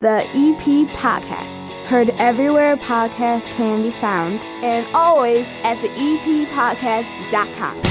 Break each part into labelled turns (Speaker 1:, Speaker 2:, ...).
Speaker 1: The EP Podcast. Heard everywhere podcasts can be found, and always at theeppodcast.com.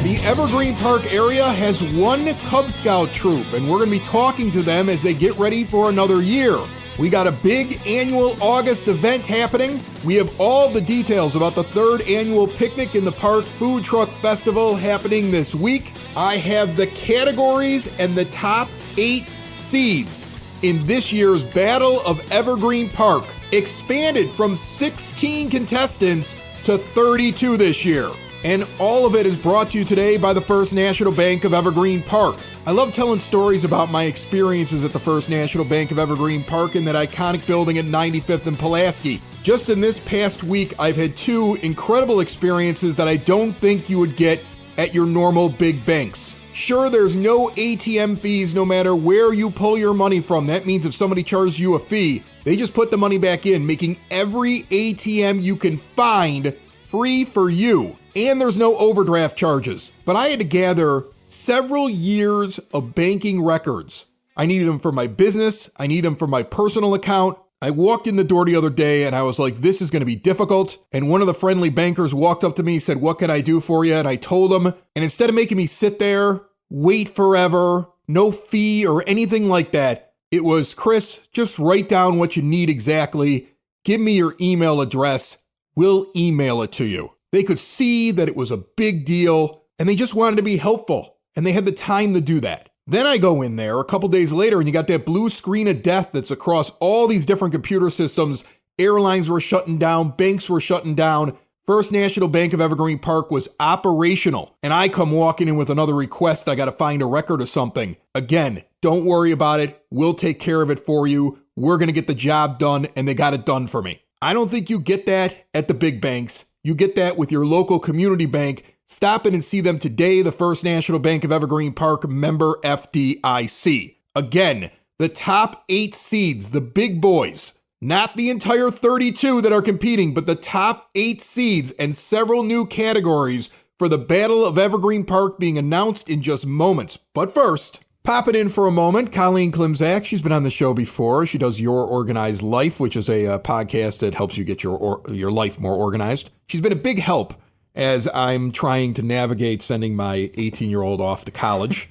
Speaker 2: The Evergreen Park area has one Cub Scout troop, and we're going to be talking to them as they get ready for another year. We got a big annual August event happening. We have all the details about the third annual Picnic in the Park Food Truck Festival happening this week. I have the categories and the top 8 seeds in this year's Battle of Evergreen Park, expanded from 16 contestants to 32 this year. And all of it is brought to you today by the First National Bank of Evergreen Park. I love telling stories about my experiences at the First National Bank of Evergreen Park in that iconic building at 95th and Pulaski. Just in this past week, I've had 2 incredible experiences that I don't think you would get at your normal big banks. Sure, there's no ATM fees no matter where you pull your money from. That means if somebody charges you a fee, they just put the money back in, making every ATM you can find free for you. And there's no overdraft charges. But I had to gather several years of banking records. I needed them for my business. I need them for my personal account. I walked in the door the other day and I was like, this is going to be difficult. And one of the friendly bankers walked up to me and said, what can I do for you? And I told him, and instead of making me sit there, wait forever, no fee or anything like that, it was, Chris, just write down what you need exactly. Give me your email address. We'll email it to you. They could see that it was a big deal, and they just wanted to be helpful, and they had the time to do that. Then I go in there a couple days later, and you got that blue screen of death that's across all these different computer systems. Airlines were shutting down, banks were shutting down. First National Bank of Evergreen Park was operational, and I come walking in with another request. I got to find a record of something. Again, don't worry about it. We'll take care of it for you. We're going to get the job done, and they got it done for me. I don't think you get that at the big banks. You get that with your local community bank. Stop in and see them today, the First National Bank of Evergreen Park, member FDIC. Again, the top 8 seeds, the big boys, not the entire 32 that are competing, but the top 8 seeds and several new categories for the Battle of Evergreen Park being announced in just moments. But first, popping in for a moment, Colleen Klimczak. She's been on the show before. She does Your Organized Life, which is a podcast that helps you get your life more organized. She's been a big help as I'm trying to navigate sending my 18-year-old off to college,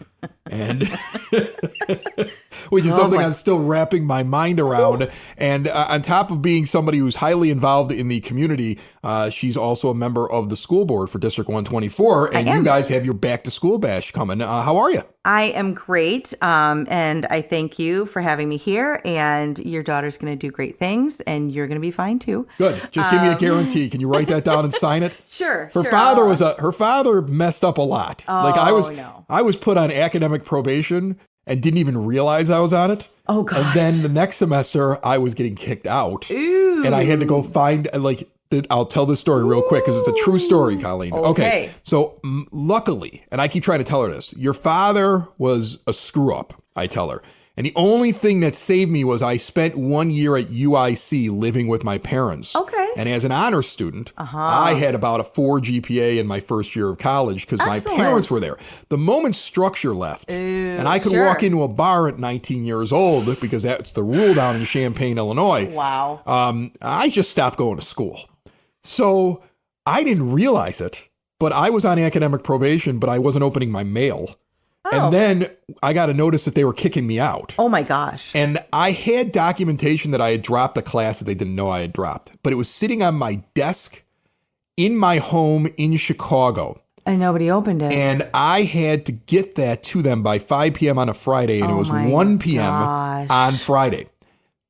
Speaker 2: and which is something I'm still wrapping my mind around. And on top of being somebody who's highly involved in the community, she's also a member of the school board for District 124. And you guys have your back to school bash coming. How are you?
Speaker 3: I am great. And I thank you for having me here. And your daughter's going to do great things, and you're going to be fine too.
Speaker 2: Good. Just give me a guarantee. Can you write that down and sign it?
Speaker 3: Sure.
Speaker 2: Her father messed up a lot. I was put on academic probation and didn't even realize I was on it.
Speaker 3: Oh, gosh.
Speaker 2: And then the next semester I was getting kicked out.
Speaker 3: Ooh.
Speaker 2: And I had to go find, I'll tell this story real quick because it's a true story, Colleen. Okay. So luckily, and I keep trying to tell her this, your father was a screw up, I tell her. And the only thing that saved me was I spent 1 year at UIC living with my parents.
Speaker 3: Okay.
Speaker 2: And as an honor student, I had about a 4 GPA in my first year of college because my parents were there. The moment structure left, and I could walk into a bar at 19 years old because that's the rule down in Champaign, Illinois.
Speaker 3: Wow.
Speaker 2: I just stopped going to school. So I didn't realize it, but I was on academic probation, but I wasn't opening my mail. And then I got a notice that they were kicking me out.
Speaker 3: Oh, my gosh.
Speaker 2: And I had documentation that I had dropped a class that they didn't know I had dropped. But it was sitting on my desk in my home in Chicago.
Speaker 3: And nobody opened it.
Speaker 2: And I had to get that to them by 5 p.m. on a Friday. And it was 1 p.m. on Friday.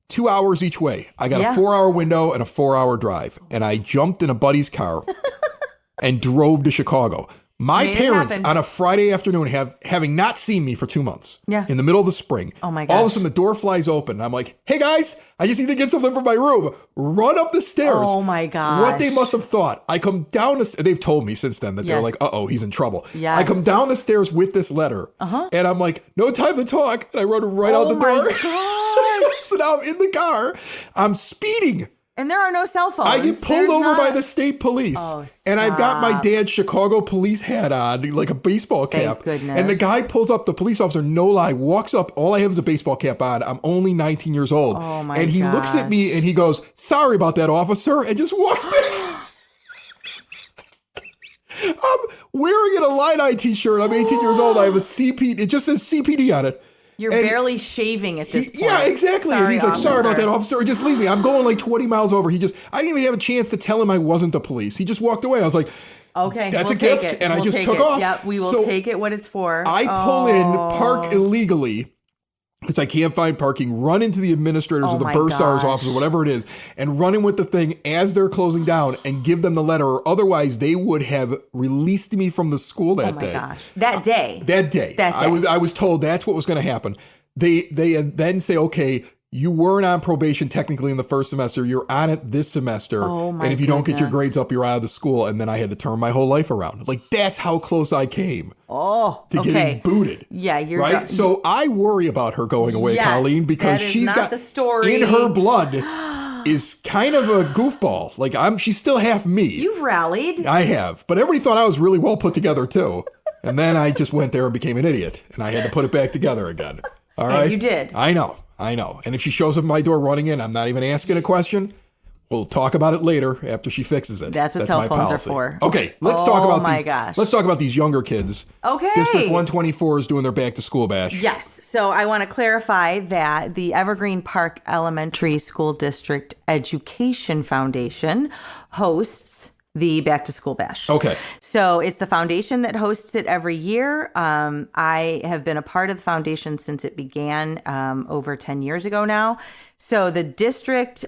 Speaker 2: 2 hours each way. I got a 4-hour window and a 4-hour drive. And I jumped in a buddy's car and drove to Chicago. My parents on a Friday afternoon having not seen me for 2 months in the middle of the spring.
Speaker 3: Oh my gosh.
Speaker 2: All of a sudden the door flies open. And I'm like, hey guys, I just need to get something from my room. Run up the stairs.
Speaker 3: Oh my gosh.
Speaker 2: What they must have thought. I come down, they've told me since then that they're like, he's in trouble. Yes. I come down the stairs with this letter and I'm like, no time to talk. And I run right out the door.
Speaker 3: Oh my gosh.
Speaker 2: So now I'm in the car. I'm speeding
Speaker 3: And there are no cell phones.
Speaker 2: I get pulled over by the state police. And I've got my dad's Chicago police hat on, like a baseball cap.
Speaker 3: Thank goodness.
Speaker 2: And the guy pulls up, the police officer, no lie, walks up. All I have is a baseball cap on. I'm only 19 years old.
Speaker 3: Oh my
Speaker 2: And he looks at me and he goes, sorry about that, officer, and just walks back. I'm wearing an Illini t-shirt. I'm 18 years old. I have a CPD. It just says CPD on it.
Speaker 3: You're barely shaving at this point.
Speaker 2: Yeah, exactly.
Speaker 3: Sorry,
Speaker 2: and he's like,
Speaker 3: officer.
Speaker 2: sorry about that, officer. It just leaves me. I'm going like 20 miles over. I didn't even have a chance to tell him I wasn't the police. He just walked away. I was like,
Speaker 3: okay,
Speaker 2: that's
Speaker 3: we'll
Speaker 2: a gift.
Speaker 3: take it.
Speaker 2: And
Speaker 3: we'll
Speaker 2: I just
Speaker 3: take
Speaker 2: took
Speaker 3: it.
Speaker 2: off.
Speaker 3: Yep, we will take it what it's for.
Speaker 2: I pull in, park illegally, because I can't find parking, run into the administrators or the bursar's office or whatever it is, and run in with the thing as they're closing down and give them the letter, or otherwise they would have released me from the school that day.
Speaker 3: Gosh. That day.
Speaker 2: I was told that's what was going to happen. They then say, okay, you weren't on probation technically in the first semester. You're on it this semester. And if you don't get your grades up, you're out of the school. And then I had to turn my whole life around. Like, that's how close I came to getting booted.
Speaker 3: Yeah, you're
Speaker 2: right. So I worry about her going away, Colleen, because she's got
Speaker 3: the story
Speaker 2: in her blood is kind of a goofball. Like, she's still half me.
Speaker 3: You've rallied.
Speaker 2: I have. But everybody thought I was really well put together too. And then I just went there and became an idiot. And I had to put it back together again. All right.
Speaker 3: And you did.
Speaker 2: I know. And if she shows up at my door running in, I'm not even asking a question. We'll talk about it later after she fixes it.
Speaker 3: That's what cell
Speaker 2: my
Speaker 3: phones
Speaker 2: policy.
Speaker 3: are for.
Speaker 2: Okay, let's talk about
Speaker 3: my
Speaker 2: these.
Speaker 3: Gosh.
Speaker 2: Let's talk about these younger kids.
Speaker 3: Okay.
Speaker 2: District 124 is doing their back to school bash.
Speaker 3: Yes. So I want to clarify that the Evergreen Park Elementary School District Education Foundation hosts the Back to School Bash.
Speaker 2: Okay.
Speaker 3: So it's the foundation that hosts it every year. I have been a part of the foundation since it began over 10 years ago now. So the district,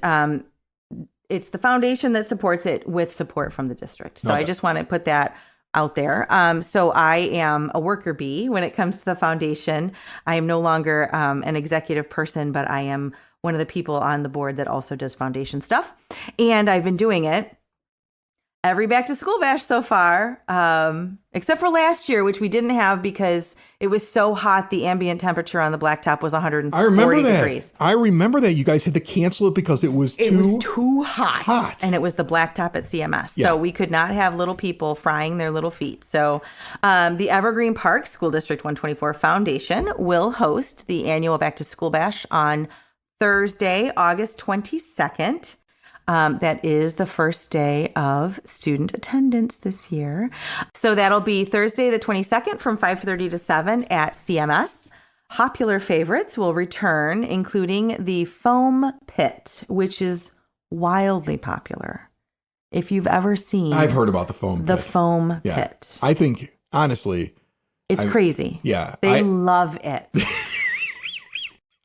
Speaker 3: it's the foundation that supports it with support from the district. So I just want to put that out there. So I am a worker bee when it comes to the foundation. I am no longer an executive person, but I am one of the people on the board that also does foundation stuff. And I've been doing it every back to school bash so far, except for last year, which we didn't have because it was so hot. The ambient temperature on the blacktop was 140 degrees.
Speaker 2: I remember that. You guys had to cancel it because it was
Speaker 3: too hot. And it was the blacktop at CMS.
Speaker 2: Yeah.
Speaker 3: So we could not have little people frying their little feet. So the Evergreen Park School District 124 Foundation will host the annual back to school bash on Thursday, August 22nd. That is the first day of student attendance this year. So that'll be Thursday the 22nd from 5:30 to 7 at CMS. Popular favorites will return, including the foam pit, which is wildly popular. If you've ever seen...
Speaker 2: I've heard about the foam pit.
Speaker 3: The foam pit.
Speaker 2: I think, honestly...
Speaker 3: It's crazy.
Speaker 2: Yeah.
Speaker 3: They love it.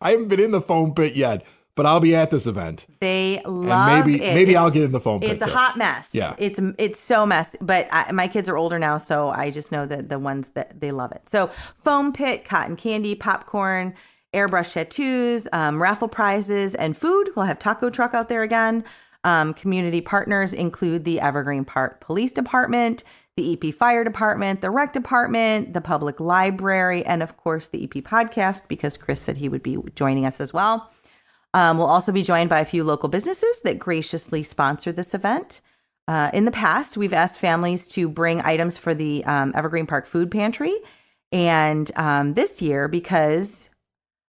Speaker 2: I haven't been in the foam pit yet. But I'll be at this event.
Speaker 3: They love it.
Speaker 2: Maybe I'll get in the foam pit.
Speaker 3: It's a hot mess.
Speaker 2: Yeah.
Speaker 3: It's so messy. But my kids are older now, so I just know that the ones that they love it. So foam pit, cotton candy, popcorn, airbrush tattoos, raffle prizes, and food. We'll have taco truck out there again. Community partners include the Evergreen Park Police Department, the EP Fire Department, the Rec Department, the Public Library, and of course the EP Podcast, because Chris said he would be joining us as well. We'll also be joined by a few local businesses that graciously sponsor this event. In the past, we've asked families to bring items for the Evergreen Park Food Pantry. And this year, because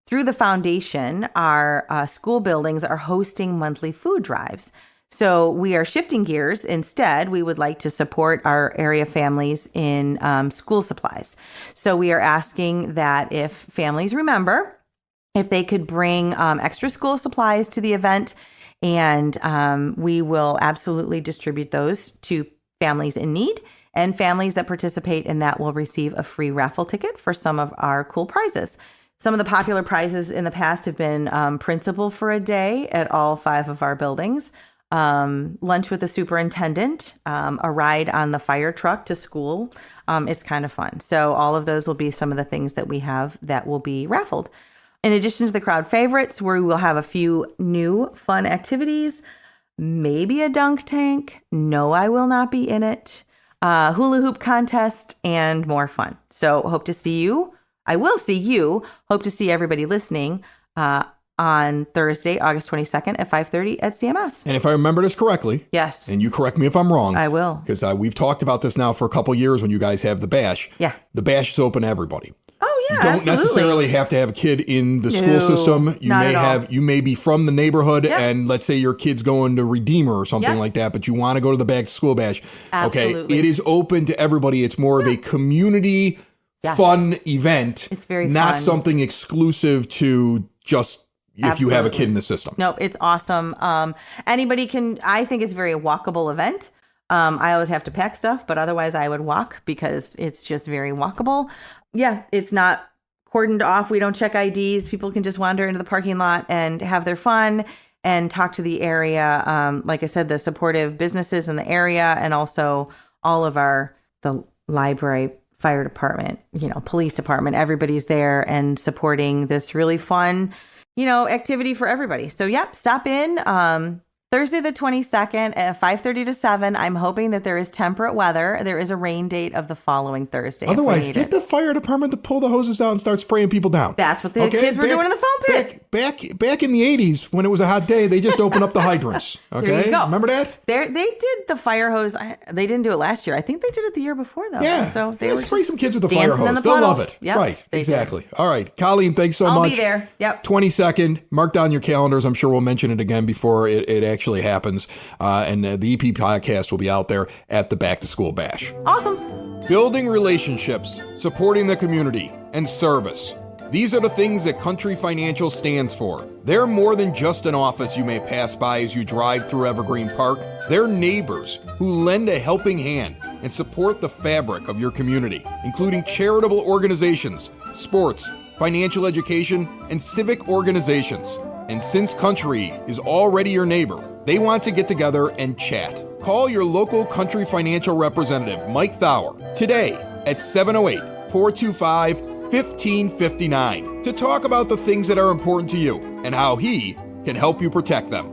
Speaker 3: through the foundation, our school buildings are hosting monthly food drives. So we are shifting gears. Instead, we would like to support our area families in school supplies. So we are asking that if families remember, if they could bring extra school supplies to the event, and we will absolutely distribute those to families in need, and families that participate in that will receive a free raffle ticket for some of our cool prizes. Some of the popular prizes in the past have been principal for a day at all 5 of our buildings, lunch with the superintendent, a ride on the fire truck to school. It's kind of fun. So all of those will be some of the things that we have that will be raffled. In addition to the crowd favorites, we will have a few new fun activities, maybe a dunk tank. No, I will not be in it. Hula hoop contest and more fun. So hope to see you. I will see you. Hope to see everybody listening on on Thursday, August 22nd at 5:30 at CMS.
Speaker 2: And if I remember this correctly,
Speaker 3: Yes.
Speaker 2: and you correct me if I'm wrong.
Speaker 3: I will.
Speaker 2: Because we've talked about this now for a couple years when you guys have the bash.
Speaker 3: Yeah.
Speaker 2: The bash is open to everybody.
Speaker 3: Oh, yeah,
Speaker 2: You don't
Speaker 3: absolutely.
Speaker 2: necessarily have to have a kid in the school system. You may be from the neighborhood, and let's say your kid's going to Redeemer or something like that, but you want to go to the back to school bash.
Speaker 3: Absolutely.
Speaker 2: Okay, it is open to everybody. It's more of a community fun event.
Speaker 3: It's very
Speaker 2: not
Speaker 3: fun.
Speaker 2: something exclusive to just if you have a kid in the system.
Speaker 3: No, it's awesome. Anybody can. I think it's a very walkable event. I always have to pack stuff, but otherwise I would walk because it's just very walkable. Yeah, it's not cordoned off. We don't check IDs. People can just wander into the parking lot and have their fun and talk to the area. Like I said, the supportive businesses in the area, and also all of the library, fire department, police department, everybody's there and supporting this really fun, activity for everybody. So stop in. Thursday the 22nd at 5:30 to 7. I'm hoping that there is temperate weather. There is a rain date of the following Thursday.
Speaker 2: Otherwise, get the fire department to pull the hoses out and start spraying people down.
Speaker 3: That's what the kids were doing in the foam pit.
Speaker 2: Back in the 80s, when it was a hot day, they just opened up the hydrants. Okay,
Speaker 3: there you go.
Speaker 2: Remember that?
Speaker 3: They did the fire hose. They didn't do it last year. I think they did it the year before, though.
Speaker 2: Yeah.
Speaker 3: So they were
Speaker 2: spray some kids with the fire
Speaker 3: dancing in
Speaker 2: hose.
Speaker 3: the
Speaker 2: They'll love
Speaker 3: puddles.
Speaker 2: it.
Speaker 3: Yep,
Speaker 2: right.
Speaker 3: they
Speaker 2: Exactly. All right. Colleen, thanks so much.
Speaker 3: I'll be there. Yep.
Speaker 2: 22nd. Mark down your calendars. I'm sure we'll mention it again before it actually happens. And the EP podcast will be out there at the Back to School Bash.
Speaker 3: Awesome.
Speaker 2: Building relationships, supporting the community, and service. These are the things that Country Financial stands for. They're more than just an office you may pass by as you drive through Evergreen Park. They're neighbors who lend a helping hand and support the fabric of your community, including charitable organizations, sports, financial education, and civic organizations. And since Country is already your neighbor, they want to get together and chat. Call your local Country Financial representative, Mike Thauer, today at 708-425-1559 to talk about the things that are important to you and how he can help you protect them.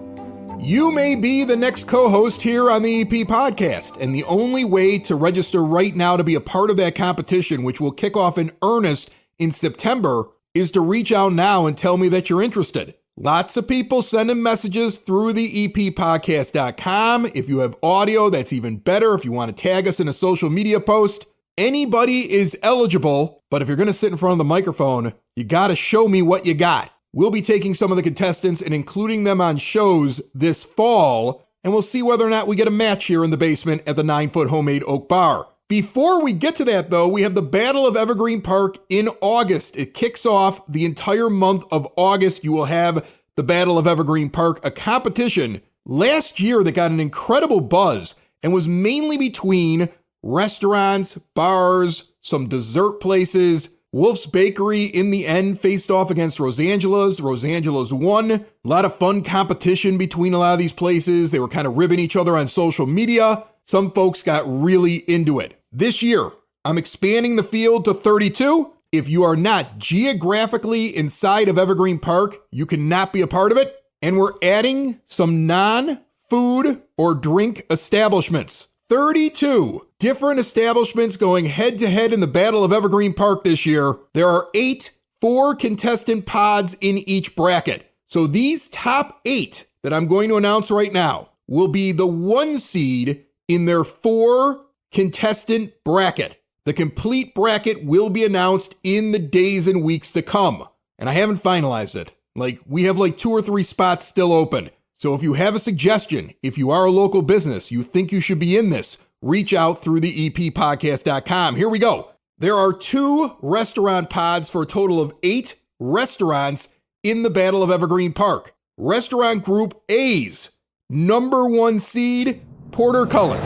Speaker 2: You may be the next co-host here on the EP podcast, and the only way to register right now to be a part of that competition, which will kick off in earnest in September, is to reach out now and tell me that you're interested. Lots of people sending messages through the eppodcast.com. If you have audio, that's even better. If you want to tag us in a social media post, anybody is eligible. But if you're going to sit in front of the microphone, you got to show me what you got. We'll be taking some of the contestants and including them on shows this fall, and we'll see whether or not we get a match here in the basement at the 9-foot homemade oak bar. Before we get to that, though, we have the Battle of Evergreen Park in August. It kicks off the entire month of August. You will have the Battle of Evergreen Park, a competition last year that got an incredible buzz and was mainly between restaurants, bars, some dessert places. Wolf's Bakery, in the end, faced off against Rosangela's. Rosangela's won. A lot of fun competition between a lot of these places. They were kind of ribbing each other on social media. Some folks got really into it. This year, I'm expanding the field to 32. If you are not geographically inside of Evergreen Park, you cannot be a part of it. And we're adding some non-food or drink establishments. 32 different establishments going head-to-head in the Battle of Evergreen Park this year. There are 8 4-contestant pods in each bracket. So these top 8 that I'm going to announce right now will be the 1 seed in their 4-contestant bracket. The complete bracket will be announced in the days and weeks to come. And I haven't finalized it. We have 2 or 3 spots still open. So if you have a suggestion, if you are a local business, you think you should be in this, reach out through the eppodcast.com. Here we go. There are 2 restaurant pods for a total of 8 restaurants in the Battle of Evergreen Park. Restaurant Group A's number 1 seed, Porter Cullen's.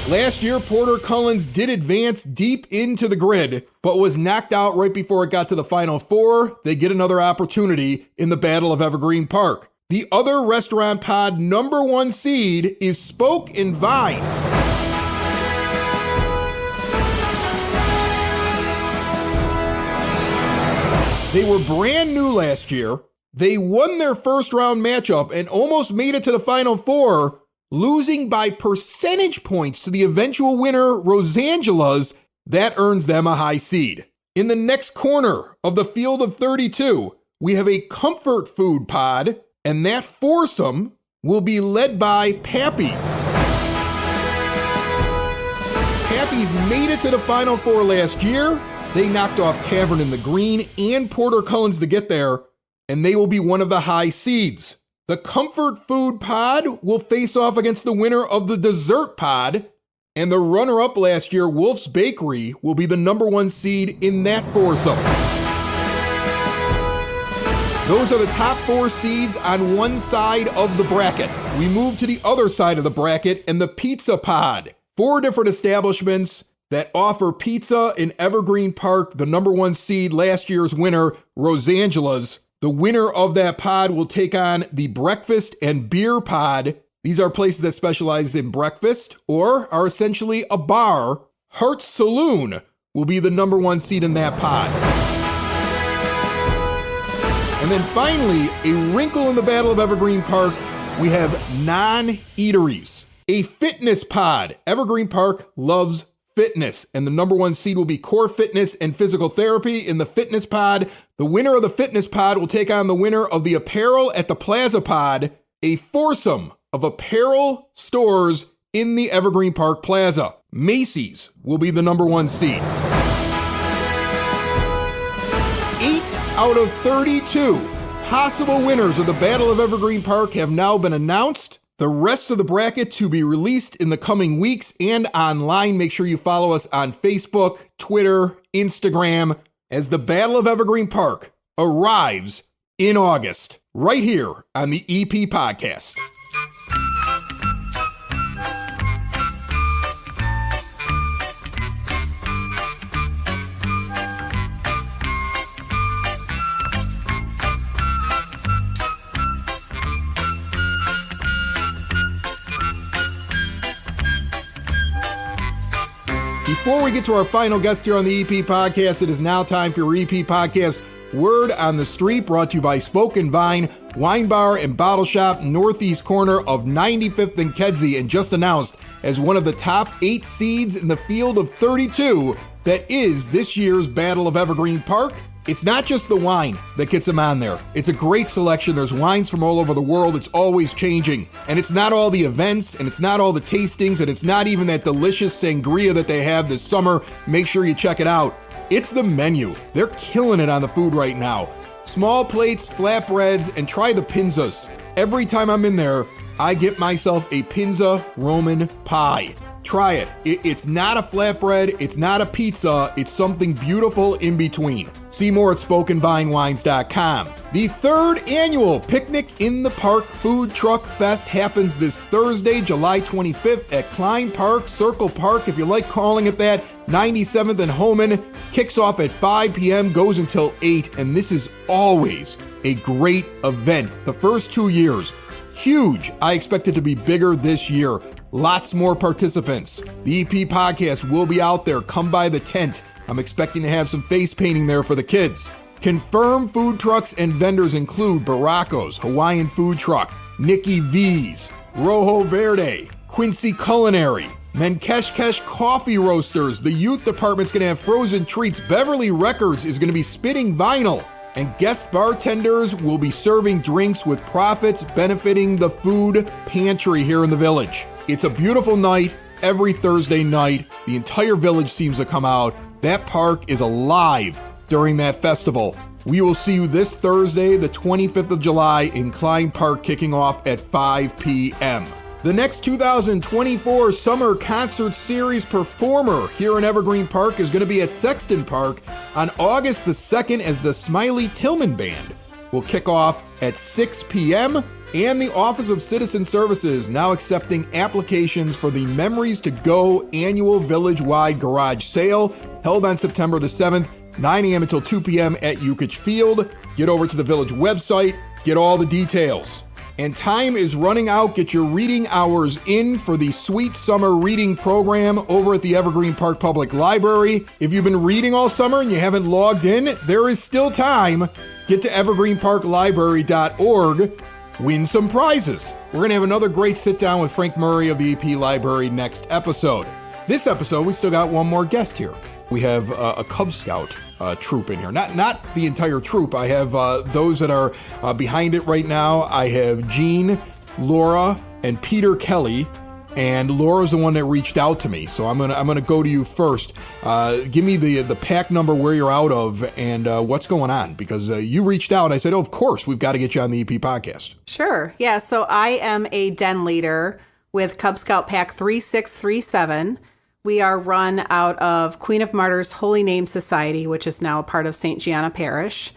Speaker 2: Last year, Porter Cullen's did advance deep into the grid, but was knocked out right before it got to the Final Four. They get another opportunity in the Battle of Evergreen Park. The other restaurant pod number 1 seed is Spoke and Vine. They were brand new last year. They won their first round matchup and almost made it to the Final Four, losing by percentage points to the eventual winner, Rosangela's, That earns them a high seed. In the next corner of the field of 32, we have a comfort food pod, and that foursome will be led by Pappy's. Pappy's made it to the Final Four last year. They knocked off Tavern in the Green and Porter Cullen's to get there, and they will be one of the high seeds. The comfort food pod will face off against the winner of the dessert pod, and the runner-up last year, Wolf's Bakery, will be the number 1 seed in that foursome. Those are the top 4 seeds on one side of the bracket. We move to the other side of the bracket and the pizza pod. 4 different establishments that offer pizza in Evergreen Park, the number 1 seed, last year's winner, Rosangela's. The winner of that pod will take on the breakfast and beer pod. These are places that specialize in breakfast or are essentially a bar. Hart's Saloon will be the number 1 seed in that pod. And then finally, a wrinkle in the Battle of Evergreen Park, we have non-eateries. A fitness pod. Evergreen Park loves fitness, and the number 1 seed will be Core Fitness and Physical Therapy in the fitness pod. The winner of the fitness pod will take on the winner of the apparel at the Plaza pod, a foursome of apparel stores in the Evergreen Park Plaza. Macy's will be the number 1 seed. 8 out of 32 possible winners of the Battle of Evergreen Park have now been announced. The rest of the bracket to be released in the coming weeks and online. Make sure you follow us on Facebook, Twitter, Instagram as the Battle of Evergreen Park arrives in August, right here on the EP Podcast. Before we get to our final guest here on the EP Podcast, it is now time for your EP Podcast Word on the Street, brought to you by Spoken Vine, Wine Bar and Bottle Shop, northeast corner of 95th and Kedzie, and just announced as one of the top 8 seeds in the field of 32 that is this year's Battle of Evergreen Park. It's not just the wine that gets them on there. It's a great selection. There's wines from all over the world. It's always changing. And it's not all the events, and it's not all the tastings, and it's not even that delicious sangria that they have this summer. Make sure you check it out. It's the menu. They're killing it on the food right now. Small plates, flatbreads, and try the pinzas. Every time I'm in there, I get myself a pinza Roman pie. Try it. It's not a flatbread. It's not a pizza. It's something beautiful in between. See more at SpokenVineWines.com. The 3rd annual Picnic in the Park Food Truck Fest happens this Thursday, July 25th at Klein Park, Circle Park, if you like calling it that. 97th and Homan. Kicks off at 5 p.m., goes until 8, and this is always a great event. The first 2 years, huge. I expect it to be bigger this year. Lots more participants. The EP Podcast will be out there. Come by the tent. I'm expecting to have some face painting there for the kids. Confirmed food trucks and vendors include Baracos, Hawaiian Food Truck, Nikki V's, Rojo Verde, Quincy Culinary, Menkeshkesh Coffee Roasters. The youth department's going to have frozen treats. Beverly Records is going to be spitting vinyl. And guest bartenders will be serving drinks with profits benefiting the food pantry here in the village. It's a beautiful night every Thursday night. The entire village seems to come out. That park is alive during that festival. We will see you this Thursday, the 25th of July in Klein Park, kicking off at 5 p.m. The next 2024 Summer Concert Series performer here in Evergreen Park is going to be at Sexton Park on August the 2nd as the Smiley Tillman Band will kick off at 6 p.m. And the Office of Citizen Services now accepting applications for the Memories to Go annual village-wide garage sale held on September the 7th, 9 a.m. until 2 p.m. at Yukich Field. Get over to the village website, get all the details. And time is running out. Get your reading hours in for the Sweet Summer Reading Program over at the Evergreen Park Public Library. If you've been reading all summer and you haven't logged in, there is still time. Get to evergreenparklibrary.org. Win some prizes. We're going to have another great sit down with Frank Murray of the EP Library next episode. This episode, we still got one more guest here. we have a Cub Scout troop in here. Not the entire troop. I have those that are behind it right now. I have Jean, Laura, and Peter Kelly. And Laura's the one that reached out to me, so I'm gonna go to you first. Give me the pack number where you're out of and what's going on, because you reached out and I said, oh, of course, we've got to get you on the EP podcast.
Speaker 4: Sure. Yeah, so I am a den leader with Cub Scout Pack 3637. We are run out of Queen of Martyrs Holy Name Society, which is now a part of St. Gianna Parish.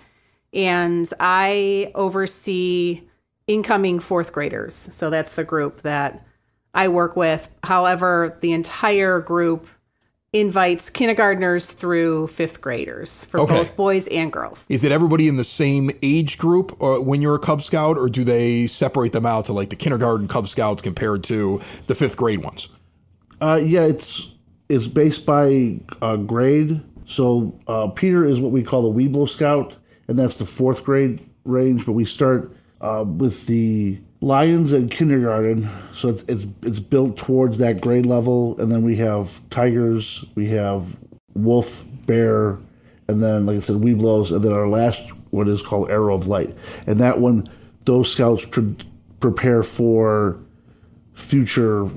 Speaker 4: And I oversee incoming fourth graders. So that's the group that I work with. However, the entire group invites kindergartners through fifth graders for both boys and girls.
Speaker 2: Is it everybody in the same age group or when you're a Cub Scout, or do they separate them out to like the kindergarten Cub Scouts compared to the fifth grade ones?
Speaker 5: Yeah, it's based by grade. So Peter is what we call the Weeblo Scout, and that's the fourth grade range. But we start with the Lions and kindergarten, so it's built towards that grade level, and then we have tigers, we have wolf, bear, and then, like I said, Weeblos, and then our last one is called Arrow of Light, and that one, those scouts prepare for future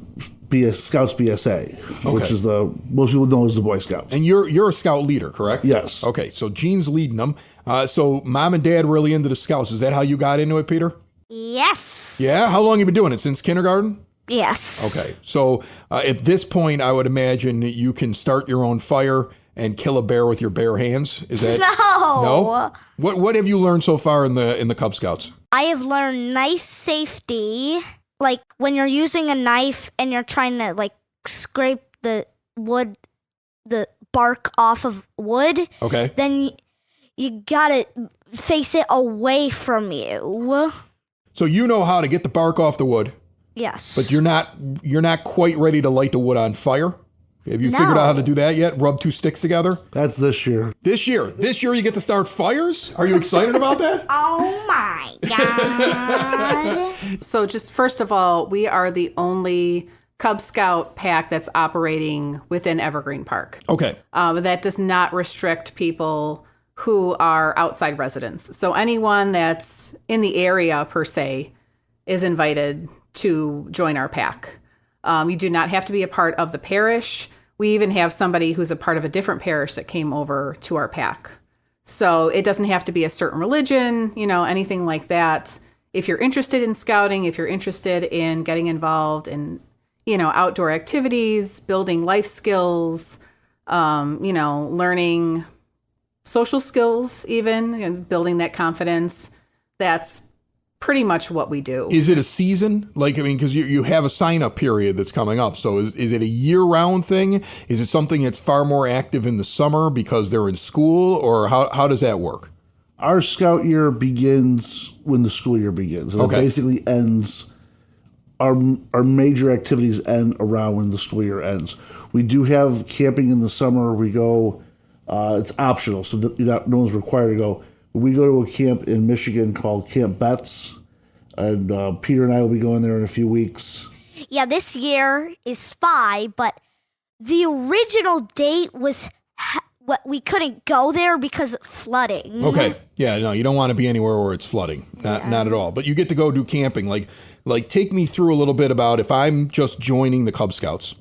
Speaker 5: Scouts BSA, which is most people know as the Boy Scouts.
Speaker 2: And you're a scout leader, correct?
Speaker 5: Yes.
Speaker 2: Okay, so Jean's leading them. So mom and dad really into the scouts. Is that how you got into it, Peter?
Speaker 1: Yes.
Speaker 2: Yeah? How long have you been doing it? Since kindergarten?
Speaker 1: Yes.
Speaker 2: Okay. So at this point, I would imagine you can start your own fire and kill a bear with your bare hands. Is that
Speaker 1: No.
Speaker 2: What have you learned so far in the Cub Scouts?
Speaker 1: I have learned knife safety. Like when you're using a knife and you're trying to like scrape the bark off of wood.
Speaker 2: Okay.
Speaker 1: Then you gotta face it away from you.
Speaker 2: So you know how to get the bark off the wood,
Speaker 1: Yes.
Speaker 2: but you're not quite ready to light the wood on fire. Have you figured out how to do that yet? Rub two sticks together?
Speaker 5: That's this year.
Speaker 2: This year you get to start fires? Are you excited about that?
Speaker 1: Oh my God.
Speaker 4: So just first of all, we are the only Cub Scout pack that's operating within Evergreen Park.
Speaker 2: Okay.
Speaker 4: That does not restrict people who are outside residents. So anyone that's in the area, per se, is invited to join our pack. You do not have to be a part of the parish. We even have somebody who's a part of a different parish that came over to our pack. So it doesn't have to be a certain religion, anything like that. If you're interested in scouting, if you're interested in getting involved in, outdoor activities, building life skills, learning social skills even, and building that confidence, that's pretty much what we do.
Speaker 2: Is it a season? Because you have a sign-up period that's coming up. So is it a year-round thing? Is it something that's far more active in the summer because they're in school? Or how does that work?
Speaker 5: Our scout year begins when the school year begins. So It basically ends, our major activities end around when the school year ends. We do have camping in the summer. We go, it's optional, so no one's required to go. We go to a camp in Michigan called Camp Betts, and Peter and I will be going there in a few weeks.
Speaker 1: Yeah, this year is SPY, but the original date was we couldn't go there because of flooding.
Speaker 2: Okay. Yeah, no, you don't want to be anywhere where it's flooding. Not at all. But you get to go do camping. Like take me through a little bit about if I'm just joining the Cub Scouts.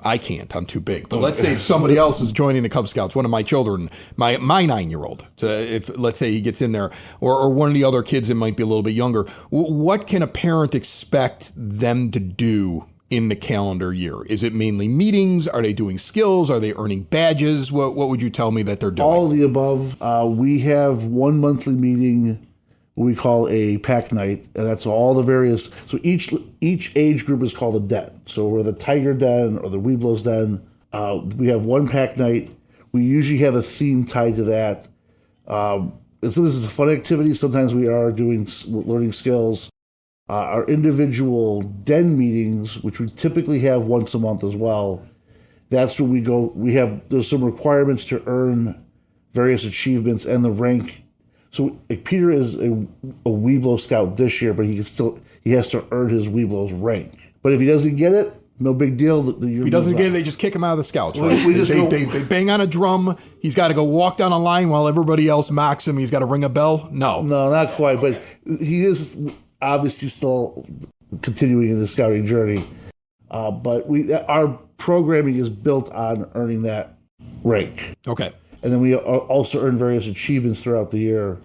Speaker 2: I can't. I'm too big. But let's say somebody else is joining the Cub Scouts, one of my children, my 9-year-old, if let's say he gets in there, or one of the other kids that might be a little bit younger. What can a parent expect them to do in the calendar year? Is it mainly meetings? Are they doing skills? Are they earning badges? What would you tell me that they're doing?
Speaker 5: All of the above. We have one monthly meeting we call a pack night, and that's all the various. So each age group is called a den. So we're the Tiger Den or the Weeblos Den. We have one pack night. We usually have a theme tied to that. And so this is a fun activity. Sometimes we are learning skills. Our individual den meetings, which we typically have once a month as well. That's when we go. There's some requirements to earn various achievements and the rank. So Peter is a Weeblo Scout this year, but he has to earn his Weeblo's rank. But if he doesn't get it, No big deal.
Speaker 2: If he doesn't get it, they just kick him out of the scouts. Right? They bang on a drum. He's got to go walk down a line while everybody else mocks him. He's got to ring a bell. No,
Speaker 5: not quite. But he is obviously still continuing in the scouting journey. But our programming is built on earning that rank.
Speaker 2: Okay.
Speaker 5: And then we also earn various achievements throughout the year.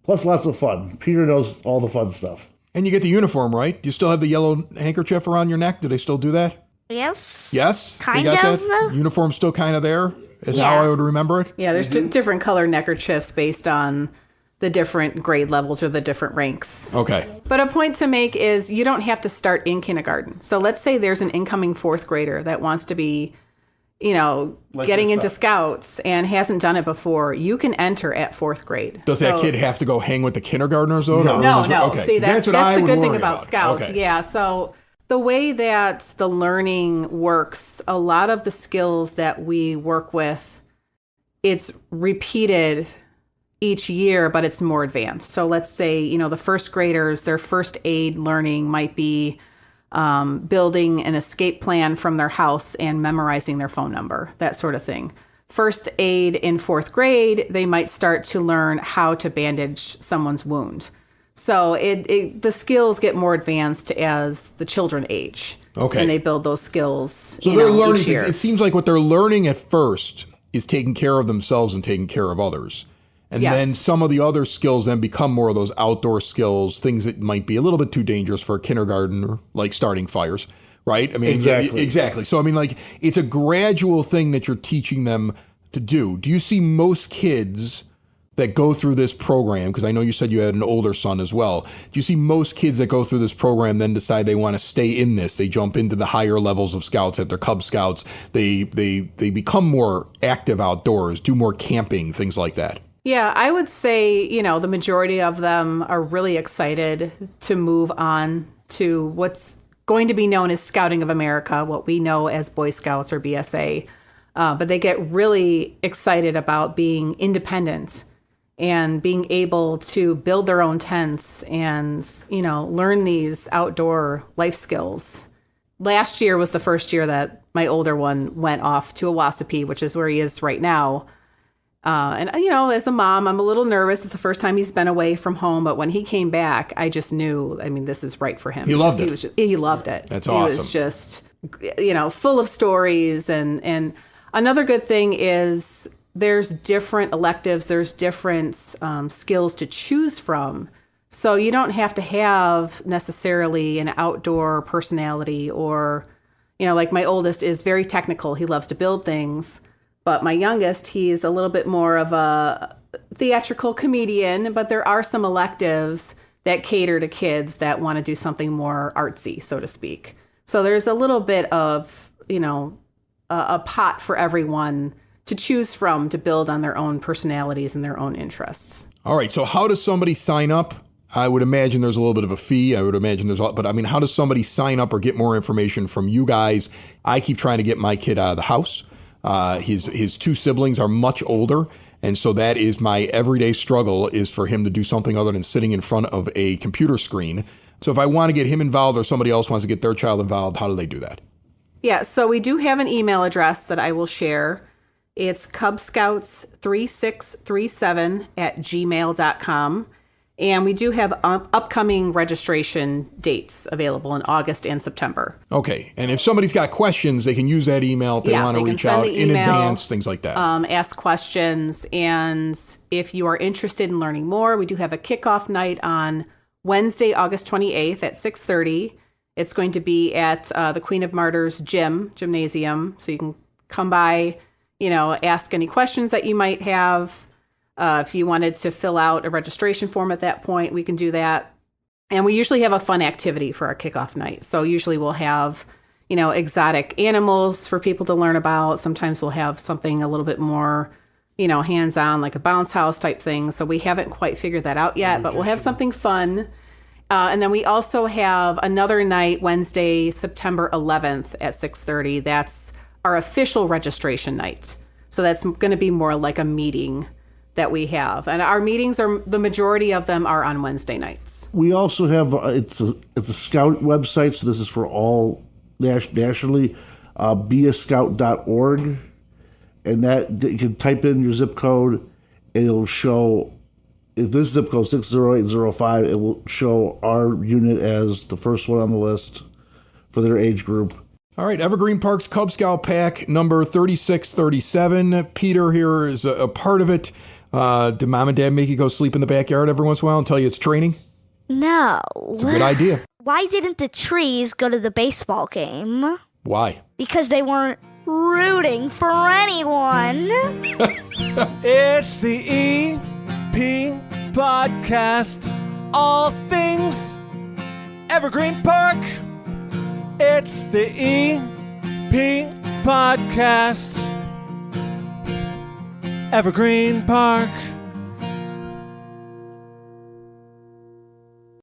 Speaker 5: Plus lots of fun. Peter knows all the fun stuff.
Speaker 2: And you get the uniform, right? Do you still have the yellow handkerchief around your neck? Do they still do that?
Speaker 1: Yes.
Speaker 2: Yes?
Speaker 1: Kind
Speaker 2: they got
Speaker 1: of.
Speaker 2: That? Uniform's still kind of there? Is
Speaker 1: Yeah.
Speaker 2: how I would remember it?
Speaker 4: Yeah, there's different color neckerchiefs based on the different grade levels or the different ranks.
Speaker 2: Okay.
Speaker 4: But a point to make is you don't have to start in kindergarten. So let's say there's an incoming fourth grader that wants to be, getting into scouts and hasn't done it before. You can enter at fourth grade.
Speaker 2: Does that kid have to go hang with the kindergartners, though?
Speaker 4: No.
Speaker 2: Okay.
Speaker 4: See, that's
Speaker 2: what I
Speaker 4: the
Speaker 2: would
Speaker 4: good thing
Speaker 2: worry
Speaker 4: about scouts.
Speaker 2: Okay.
Speaker 4: Yeah. So the way that the learning works, a lot of the skills that we work with, it's repeated each year, but it's more advanced. So let's say, the first graders, their first aid learning might be building an escape plan from their house and memorizing their phone number, that sort of thing. First aid in fourth grade, they might start to learn how to bandage someone's wound. So the skills get more advanced as the children age.
Speaker 2: Okay.
Speaker 4: And they build those skills.
Speaker 2: So they're learning
Speaker 4: each year.
Speaker 2: things. It seems like what they're learning at first is taking care of themselves and taking care of others. And
Speaker 4: Yes.
Speaker 2: then some of the other skills then become more of those outdoor skills, things that might be a little bit too dangerous for a kindergartner, like starting fires, right? I mean, exactly. So, I mean, like, it's a gradual thing that you're teaching them to do. Do you see most kids that go through this program, because I know you said you had an older son as well, do you see most kids that go through this program then decide they want to stay in this? They jump into the higher levels of scouts at their Cub Scouts. They become more active outdoors, do more camping, things like that.
Speaker 4: Yeah, I would say, the majority of them are really excited to move on to what's going to be known as Scouting of America, what we know as Boy Scouts or BSA. But they get really excited about being independent and being able to build their own tents and, learn these outdoor life skills. Last year was the first year that my older one went off to Owassapee, which is where he is right now. And as a mom, I'm a little nervous. It's the first time he's been away from home. But when he came back, I just knew, this is right for him.
Speaker 2: He loved it.
Speaker 4: He loved it.
Speaker 2: That's awesome.
Speaker 4: He was just, full of stories. And another good thing is there's different electives. There's different skills to choose from. So you don't have to have necessarily an outdoor personality or, like my oldest is very technical. He loves to build things. But my youngest, he's a little bit more of a theatrical comedian, but there are some electives that cater to kids that want to do something more artsy, so to speak. So there's a little bit of, a pot for everyone to choose from to build on their own personalities and their own interests.
Speaker 2: All right. So how does somebody sign up? I would imagine there's a little bit of a fee. I would imagine but how does somebody sign up or get more information from you guys? I keep trying to get my kid out of the house. His two siblings are much older, and so that is my everyday struggle, is for him to do something other than sitting in front of a computer screen. So if I want to get him involved or somebody else wants to get their child involved, how do they do that?
Speaker 4: Yeah, so we do have an email address that I will share. It's cubscouts3637@gmail.com. And we do have upcoming registration dates available in August and September.
Speaker 2: Okay. And if somebody's got questions, they can use that email if they want to reach out in advance, things like that.
Speaker 4: Ask questions. And if you are interested in learning more, we do have a kickoff night on Wednesday, August 28th at 6:30. It's going to be at the Queen of Martyrs gymnasium. So you can come by, ask any questions that you might have. If you wanted to fill out a registration form at that point, we can do that. And we usually have a fun activity for our kickoff night. So usually we'll have, exotic animals for people to learn about. Sometimes we'll have something a little bit more, hands-on, like a bounce house type thing. So we haven't quite figured that out yet, but we'll have something fun. And then we also have another night, Wednesday, September 11th at 6:30. That's our official registration night. So that's going to be more like a meeting that we have. And our meetings the majority of them are on Wednesday nights.
Speaker 5: We also have, it's a Scout website, so this is for all nationally, beascout.org, and that you can type in your zip code, and it'll show. If this zip code 60805, it will show our unit as the first one on the list for their age group.
Speaker 2: All right, Evergreen Park's Cub Scout pack number 3637. Peter here is a part of it. Did mom and dad make you go sleep in the backyard every once in a while and tell you it's training?
Speaker 1: No.
Speaker 2: It's a good idea.
Speaker 1: Why didn't the trees go to the baseball game?
Speaker 2: Why?
Speaker 1: Because they weren't rooting for anyone.
Speaker 6: It's the EP Podcast. All things Evergreen Park. It's the EP Podcast. Evergreen Park.